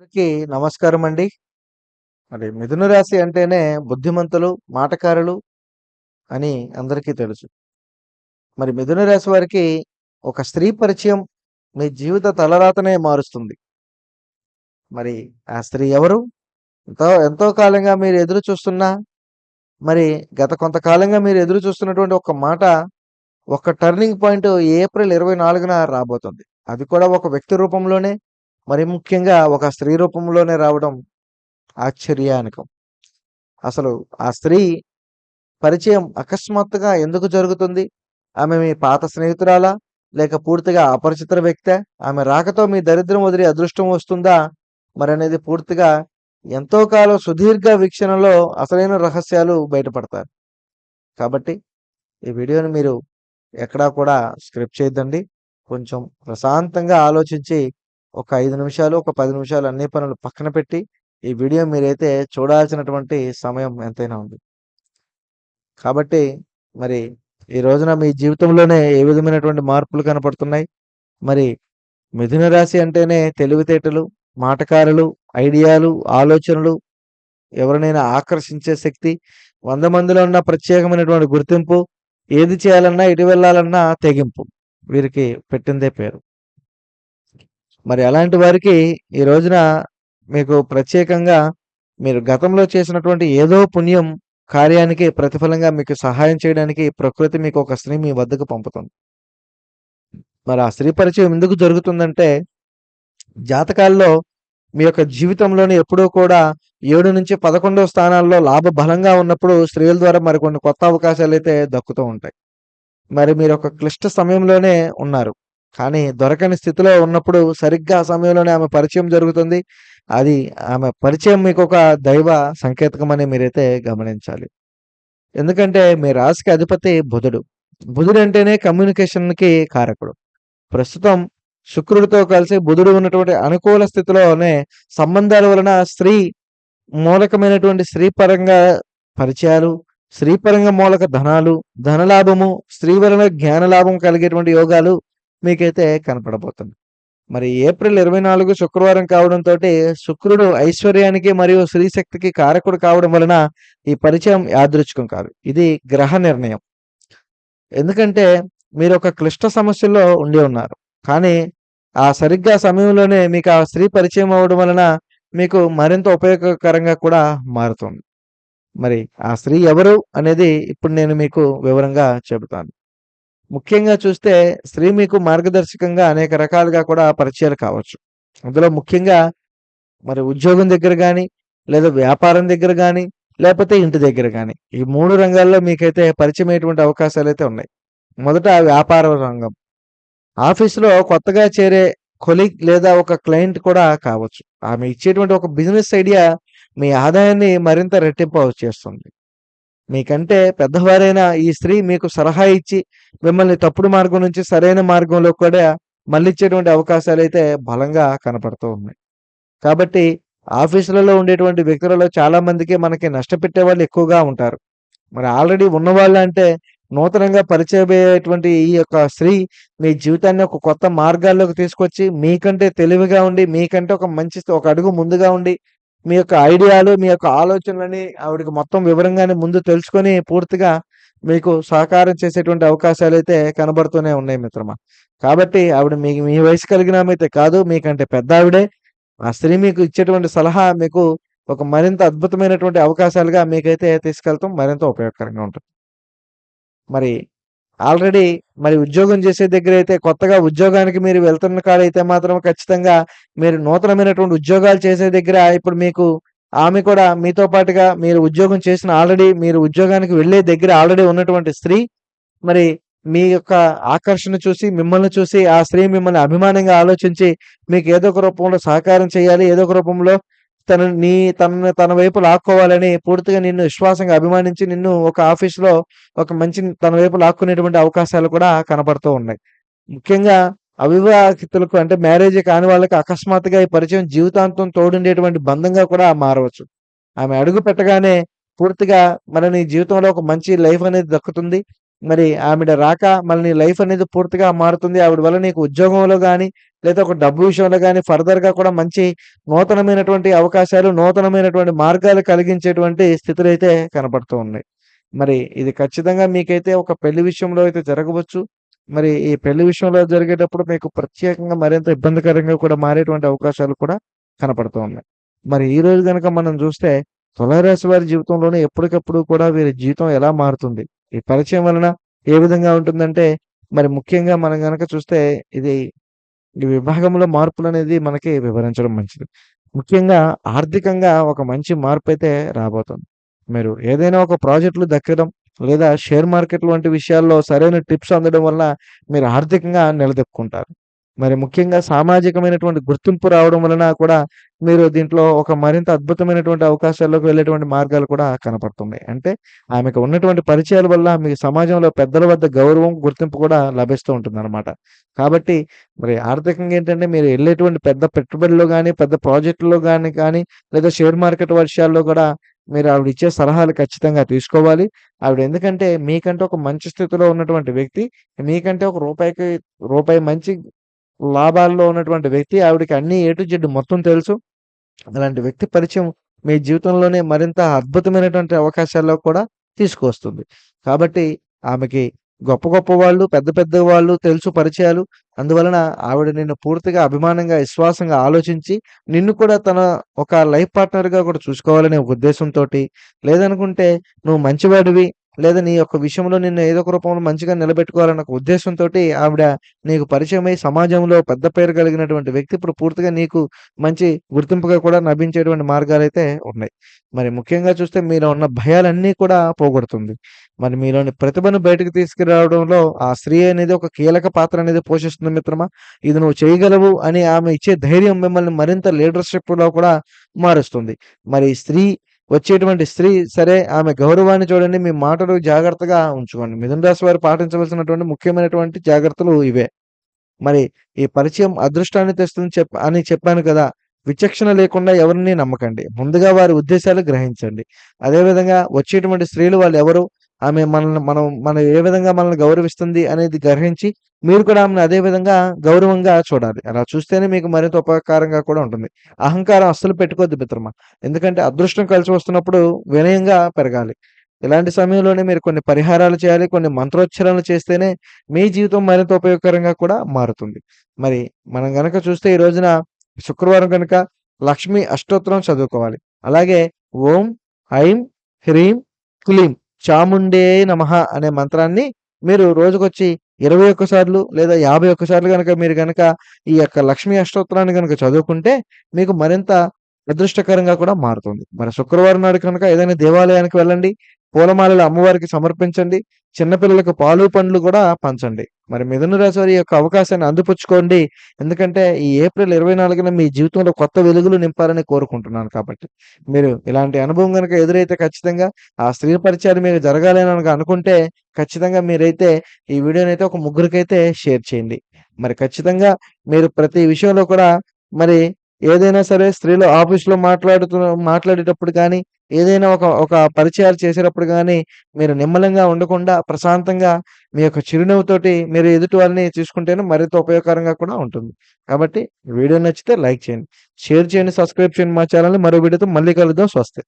అందరికీ నమస్కారం అండి. మరి మిథున రాశి అంటేనే బుద్ధిమంతులు, మాటకారులు అని అందరికీ తెలుసు. మరి మిథున రాశి వారికి ఒక స్త్రీ పరిచయం మీ జీవిత తలరాతనే మారుస్తుంది. మరి ఆ స్త్రీ ఎవరు? ఎంతో ఎంతో కాలంగా మీరు ఎదురు చూస్తున్న మరి గత కొంతకాలంగా మీరు ఎదురు చూస్తున్నటువంటి ఒక మాట, ఒక టర్నింగ్ పాయింట్ ఏప్రిల్ 24న రాబోతుంది. అది కూడా ఒక వ్యక్తి రూపంలోనే, మరి ముఖ్యంగా ఒక స్త్రీ రూపంలోనే రావడం ఆశ్చర్యానికం. అసలు ఆ స్త్రీ పరిచయం అకస్మాత్తుగా ఎందుకు జరుగుతుంది? ఆమె మీ పాత స్నేహితురాలా? లేక పూర్తిగా అపరిచిత వ్యక్తా? ఆమె రాకతో మీ దరిద్రం వదిలి అదృష్టం వస్తుందా? మరనేది పూర్తిగా ఎంతో కాలం సుదీర్ఘ వీక్షణలో అసలైన రహస్యాలు బయటపడతాయి. కాబట్టి ఈ వీడియోని మీరు ఎక్కడా కూడా స్క్రిప్ట్ చేయొద్దండి. కొంచెం ప్రశాంతంగా ఆలోచించి ఒక 5 నిమిషాలు, ఒక 10 నిమిషాలు అన్ని పనులు పక్కన పెట్టి ఈ వీడియో మీరైతే చూడాల్సినటువంటి సమయం ఎంతైనా ఉంది. కాబట్టి మరి ఈ రోజున మీ జీవితంలోనే ఏ విధమైనటువంటి మార్పులు కనపడుతున్నాయి? మరి మిథున రాశి అంటేనే తెలివితేటలు, మాటకారులు, ఐడియాలు, ఆలోచనలు, ఎవరినైనా ఆకర్షించే శక్తి, 100 మందిలో ఉన్న ప్రత్యేకమైనటువంటి గుర్తింపు, ఏది చేయాలన్నా, ఎటు వెళ్ళాలన్నా తెగింపు. వీరికి పెట్టిందే పేరు. మరి అలాంటి వారికి ఈ రోజున మీకు ప్రత్యేకంగా మీరు గతంలో చేసినటువంటి ఏదో పుణ్యం కార్యానికి ప్రతిఫలంగా మీకు సహాయం చేయడానికి ప్రకృతి మీకు ఒక స్త్రీ మీ వద్దకు పంపుతుంది. మరి ఆ స్త్రీ పరిచయం ఎందుకు జరుగుతుందంటే, జాతకాల్లో మీ యొక్క జీవితంలోని ఎప్పుడూ కూడా 7-11 స్థానాల్లో లాభ బలంగా ఉన్నప్పుడు స్త్రీల ద్వారా మరికొన్ని కొత్త అవకాశాలైతే దక్కుతూ ఉంటాయి. మరి మీరు ఒక క్లిష్ట సమయంలోనే ఉన్నారు. కానీ దొరకని స్థితిలో ఉన్నప్పుడు సరిగ్గా ఆ సమయంలోనే ఆమె పరిచయం జరుగుతుంది. అది ఆమె పరిచయం మీకొక దైవ సంకేతకమని మీరైతే గమనించాలి. ఎందుకంటే మీ రాశికి అధిపతి బుధుడు. బుధుడంటేనే కమ్యూనికేషన్‌కి కారకుడు. ప్రస్తుతం శుక్రుడితో కలిసి బుధుడు ఉన్నటువంటి అనుకూల స్థితిలోనే సంబంధాల వలన స్త్రీ మూలకమైనటువంటి స్త్రీ పరంగా పరిచయాలు, స్త్రీ పరంగా మూలక ధనాలు, ధనలాభము, స్త్రీ వలన జ్ఞానలాభం కలిగేటువంటి యోగాలు మీకైతే కనపడబోతుంది. మరి ఏప్రిల్ 24 శుక్రవారం కావడంతోటి శుక్రుడు ఐశ్వర్యానికి మరియు స్త్రీ శక్తికి కారకుడు కావడం వలన ఈ పరిచయం యాదృచ్ఛికం కాదు. ఇది గ్రహ నిర్ణయం. ఎందుకంటే మీరొక క్లిష్ట సమస్యల్లో ఉండి ఉన్నారు. కానీ ఆ సరిగ్గా సమయంలోనే మీకు ఆ స్త్రీ పరిచయం అవ్వడం వలన మీకు మరింత ఉపయోగకరంగా కూడా మారుతుంది. మరి ఆ స్త్రీ ఎవరు అనేది ఇప్పుడు నేను మీకు వివరంగా చెబుతాను. ముఖ్యంగా చూస్తే స్త్రీ మీకు మార్గదర్శకంగా అనేక రకాలుగా కూడా పరిచయాలు కావచ్చు. అందులో ముఖ్యంగా మరి ఉద్యోగం దగ్గర గాని, లేదా వ్యాపారం దగ్గర గాని, లేపోతే ఇంటి దగ్గర గాని. ఈ 3 రంగాల్లో మీకైతే పరిచయమయ్యేటువంటి అవకాశాలైతే ఉన్నాయి. మొదట వ్యాపార రంగం. ఆఫీస్‌లో కొత్తగా చేరే కొలీగ్ లేదా ఒక క్లయింట్ కూడా కావచ్చు. ఆమె ఇచ్చేటువంటి ఒక బిజినెస్ ఐడియా మీ ఆదాయాన్ని మరింత రెట్టింపు చేస్తుంది. మీకంటే పెద్దవారైన ఈ స్త్రీ మీకు సలహా ఇచ్చి మిమ్మల్ని తప్పుడు మార్గం నుంచి సరైన మార్గంలో కూడా మళ్ళిచ్చేటువంటి అవకాశాలైతే బలంగా కనపడుతూ ఉన్నాయి. కాబట్టి ఆఫీసులలో ఉండేటువంటి వ్యక్తులలో చాలా మందికి మనకి నష్టపెట్టే వాళ్ళు ఎక్కువగా ఉంటారు. మరి ఆల్రెడీ ఉన్నవాళ్ళంటే నూతనంగా పరిచయమయ్యేటువంటి ఈ యొక్క స్త్రీ మీ జీవితాన్ని ఒక కొత్త మార్గాల్లోకి తీసుకొచ్చి మీకంటే తెలివిగా ఉండి, మీకంటే ఒక మంచి ఒక అడుగు ముందుగా ఉండి, మీ యొక్క ఐడియాలు, మీ యొక్క ఆలోచనలని ఆవిడకి మొత్తం వివరంగానే ముందు తెలుసుకొని పూర్తిగా మీకు సహకారం చేసేటువంటి అవకాశాలైతే కనబడుతూనే ఉన్నాయి మిత్రమా. కాబట్టి ఆవిడ మీ మీ వయసు కలిగిన ఆమె అయితే కాదు. మీకంటే పెద్దావిడే. ఆ స్త్రీ మీకు ఇచ్చేటువంటి సలహా మీకు ఒక మరింత అద్భుతమైనటువంటి అవకాశాలుగా మీకైతే తీసుకెళ్తాం మరింత ఉపయోగకరంగా ఉంటుంది. మరి ఆల్రెడీ మరి ఉద్యోగం చేసే దగ్గరైతే కొత్తగా ఉద్యోగానికి మీరు వెళ్తున్న కాడైతే మాత్రం ఖచ్చితంగా మీరు నూతనమైనటువంటి ఉద్యోగాలు చేసే దగ్గర ఇప్పుడు మీకు ఆమె కూడా మీతో పాటుగా మీరు ఉద్యోగం చేసిన ఆల్రెడీ మీరు ఉద్యోగానికి వెళ్ళే దగ్గర ఆల్రెడీ ఉన్నటువంటి స్త్రీ మరి మీ యొక్క ఆకర్షణ చూసి, మిమ్మల్ని చూసి ఆ స్త్రీ మిమ్మల్ని అభిమానంగా ఆలోచించి మీకు ఏదో ఒక రూపంలో సహకారం చేయాలి. ఏదో ఒక రూపంలో తనని తన వైపు లాక్కోవాలని పూర్తిగా నిన్ను విశ్వాసంగా అభిమానించి నిన్ను ఒక ఆఫీస్‌లో ఒక మంచి తన వైపు లాక్కునేటువంటి అవకాశాలు కూడా కనపడుతూ ఉన్నాయి. ముఖ్యంగా అవివాహితులకు అంటే మ్యారేజ్ కాని వాళ్ళకి అకస్మాత్తుగా ఈ పరిచయం జీవితాంతం తోడుండేటువంటి బంధంగా కూడా మారవచ్చు. ఆమె అడుగు పెట్టగానే పూర్తిగా నీ జీవితంలో ఒక మంచి లైఫ్ అనేది దక్కుతుంది. మరి ఆవిడ రాక మళ్ళీ నీ లైఫ్ అనేది పూర్తిగా మారుతుంది. ఆవిడ వల్ల నీకు ఉద్యోగంలో గాని, లేదా ఒక డబ్బు విషయంలో గాని ఫర్దర్‌గా కూడా మంచి నూతనమైనటువంటి అవకాశాలు, నూతనమైనటువంటి మార్గాలు కలిగించేటువంటి స్థితులైతే కనపడుతూ ఉన్నాయి. మరి ఇది ఖచ్చితంగా మీకైతే ఒక పెళ్లి విషయంలో అయితే జరగవచ్చు. మరి ఈ పెళ్లి విషయంలో జరిగేటప్పుడు మీకు ప్రత్యేకంగా మరింత ఇబ్బందికరంగా కూడా మారేటువంటి అవకాశాలు కూడా కనపడుతూ ఉన్నాయి. మరి ఈరోజు గనక మనం చూస్తే తులారాశి వారి జీవితంలోనే ఎప్పటికప్పుడు కూడా వీరి జీవితం ఎలా మారుతుంది? ఈ పరిచయం వలన ఏ విధంగా ఉంటుందంటే, మరి ముఖ్యంగా మనం గనక చూస్తే ఇది ఈ విభాగంలో మార్పులనేది మనకి వివరించడం మంచిది. ముఖ్యంగా ఆర్థికంగా ఒక మంచి మార్పయితే రాబోతుంది. మీరు ఏదైనా ఒక ప్రాజెక్ట్‌లు దక్కడం, లేదా షేర్ మార్కెట్ వంటి విషయాల్లో సరైన టిప్స్ అందడం వల్ల మీరు ఆర్థికంగా నిలదొక్కుంటారు. మరి ముఖ్యంగా సామాజికమైనటువంటి గుర్తింపు రావడం వలన కూడా మీరు దీంట్లో ఒక మరింత అద్భుతమైనటువంటి అవకాశాల్లోకి వెళ్ళేటువంటి మార్గాలు కూడా కనపడుతున్నాయి. అంటే ఆమెకు ఉన్నటువంటి పరిచయాల వల్ల మీకు సమాజంలో పెద్దల వద్ద గౌరవం, గుర్తింపు కూడా లభిస్తూ ఉంటుందన్నమాట. కాబట్టి మరి ఆర్థికంగా ఏంటంటే మీరు ఎళ్ళేటువంటి పెద్ద పెట్టుబడిలో గాని, పెద్ద ప్రాజెక్ట్‌లో గాని లేదా షేర్ మార్కెట్ విషయాల్లో కూడా మీరు ఆవిడిచ్చే సలహాలు ఖచ్చితంగా తీసుకోవాలి. ఆవిడ ఎందుకంటే మీకంటే ఒక మంచి స్థితిలో ఉన్నటువంటి వ్యక్తి. మీకంటే ఒక రూపాయి మంచి లాభాల్లో ఉన్నటువంటి వ్యక్తి. ఆవిడకి అన్నీ ఏ టు జెడ్ మొత్తం తెలుసు. అలాంటి వ్యక్తి పరిచయం మీ జీవితంలోనే మరింత అద్భుతమైనటువంటి అవకాశాల్లో కూడా తీసుకువస్తుంది. కాబట్టి ఆమెకి గొప్ప గొప్ప వాళ్ళు, పెద్ద పెద్ద వాళ్ళు తెలుసు పరిచయాలు. అందువలన ఆవిడ నిన్ను పూర్తిగా అభిమానంగా, విశ్వాసంగా ఆలోచించి నిన్ను కూడా తన ఒక లైఫ్ పార్ట్నర్‌గా కూడా చూసుకోవాలనే ఒక ఉద్దేశంతోటి, లేదనుకుంటే నువ్వు మంచివాడివి, లేదా నీ యొక్క విషయంలో నిన్ను ఏదో ఒక రూపంలో మంచిగా నిలబెట్టుకోవాలన్న ఒక ఉద్దేశంతోటి ఆవిడ నీకు పరిచయమై సమాజంలో పెద్ద పేరు కలిగినటువంటి వ్యక్తి ఇప్పుడు పూర్తిగా నీకు మంచి గుర్తింపుగా కూడా లభించేటువంటి మార్గాలైతే ఉన్నాయి. మరి ముఖ్యంగా చూస్తే మీలో ఉన్న భయాలన్నీ కూడా పోగొడుతుంది. మరి మీలోని ప్రతిభను బయటకు తీసుకురావడంలో ఆ స్త్రీ అనేది ఒక కీలక పాత్ర అనేది పోషిస్తుంది మిత్రమా. ఇది నువ్వు చేయగలవు అని ఆమె ఇచ్చే ధైర్యం మిమ్మల్ని మరింత లీడర్‌షిప్‌లో కూడా మారుస్తుంది. మరి వచ్చేటువంటి స్త్రీ సరే ఆమె గౌరవాన్ని చూడండి. మీ మాటలు జాగ్రత్తగా ఉంచుకోండి. మిథున రాశి వారు పాటించవలసినటువంటి ముఖ్యమైనటువంటి జాగ్రత్తలు ఇవే. మరి ఈ పరిచయం అదృష్టాన్ని తెస్తుంది అని చెప్పాను కదా! విచక్షణ లేకుండా ఎవరిని నమ్మకండి. ముందుగా వారి ఉద్దేశాలు గ్రహించండి. అదేవిధంగా వచ్చేటువంటి స్త్రీలు వాళ్ళెవరు? ఆమె మనం ఏ విధంగా మనల్ని గౌరవిస్తుంది అనేది గ్రహించి, మీరు కూడా ఆమెను అదే విధంగా గౌరవంగా చూడాలి. అలా చూస్తేనే మీకు మరింత ఉపకారంగా కూడా ఉంటుంది. అహంకారం అస్సలు పెట్టుకోవద్దు మిత్రమా. ఎందుకంటే అదృష్టం కలిసి వస్తున్నప్పుడు వినయంగా పెరగాలి. ఇలాంటి సమయంలోనే మీరు కొన్ని పరిహారాలు చేయాలి. కొన్ని మంత్రోచ్చారణలు చేస్తేనే మీ జీవితం మరింత ఉపయోగకరంగా కూడా మారుతుంది. మరి మనం గనక చూస్తే ఈ రోజున శుక్రవారం గనుక లక్ష్మి అష్టోత్తరం చదువుకోవాలి. అలాగే ఓం ఐం హ్రీం క్లీం చాముండే నమః అనే మంత్రాన్ని మీరు రోజుకొచ్చి 21 సార్లు లేదా 51 సార్లు గనక మీరు గనక ఈ యొక్క లక్ష్మీ అష్టోత్తరాన్ని గనక చదువుకుంటే మీకు మరింత అదృష్టకరంగా కూడా మారుతుంది. మరి శుక్రవారం నాడు కనుక ఏదైనా దేవాలయానికి వెళ్ళండి. పూలమాలలు అమ్మవారికి సమర్పించండి. చిన్న పిల్లలకు పాలు, పండ్లు కూడా పంచండి. మరి మిథున రాశి వారి యొక్క అవకాశాన్ని అందిపుచ్చుకోండి. ఎందుకంటే ఈ ఏప్రిల్ 24న మీ జీవితంలో కొత్త వెలుగులు నింపాలని కోరుకుంటున్నాను కాబట్టి. మీరు ఇలాంటి అనుభవం గనుక ఎదురైతే ఖచ్చితంగా ఆ స్త్రీ పరిచయాలు మీకు జరగాలి అని గనక అనుకుంటే ఖచ్చితంగా మీరైతే ఈ వీడియోనైతే ఒక ముగ్గురికైతే షేర్ చేయండి. మరి ఖచ్చితంగా మీరు ప్రతి విషయంలో కూడా మరి ఏదైనా సరే స్త్రీలు ఆఫీస్‌లో మాట్లాడేటప్పుడు గానీ, ఏదైనా ఒక పరిచయాలు చేసేటప్పుడు గానీ, మీరు నిమ్మలంగా ఉండకుండా ప్రశాంతంగా మీ యొక్క చిరునవ్వుతోటి మీరు ఎదుటి వారిని చూసుకుంటేనే మరింత ఉపయోగకరంగా కూడా ఉంటుంది. కాబట్టి వీడియో నచ్చితే లైక్ చేయండి. షేర్ చేయండి, సబ్స్క్రైబ్ చేయండి మా ఛానెల్‌ని. మరో వీడియోతో మళ్ళీ కలుద్దాం. స్వస్తి.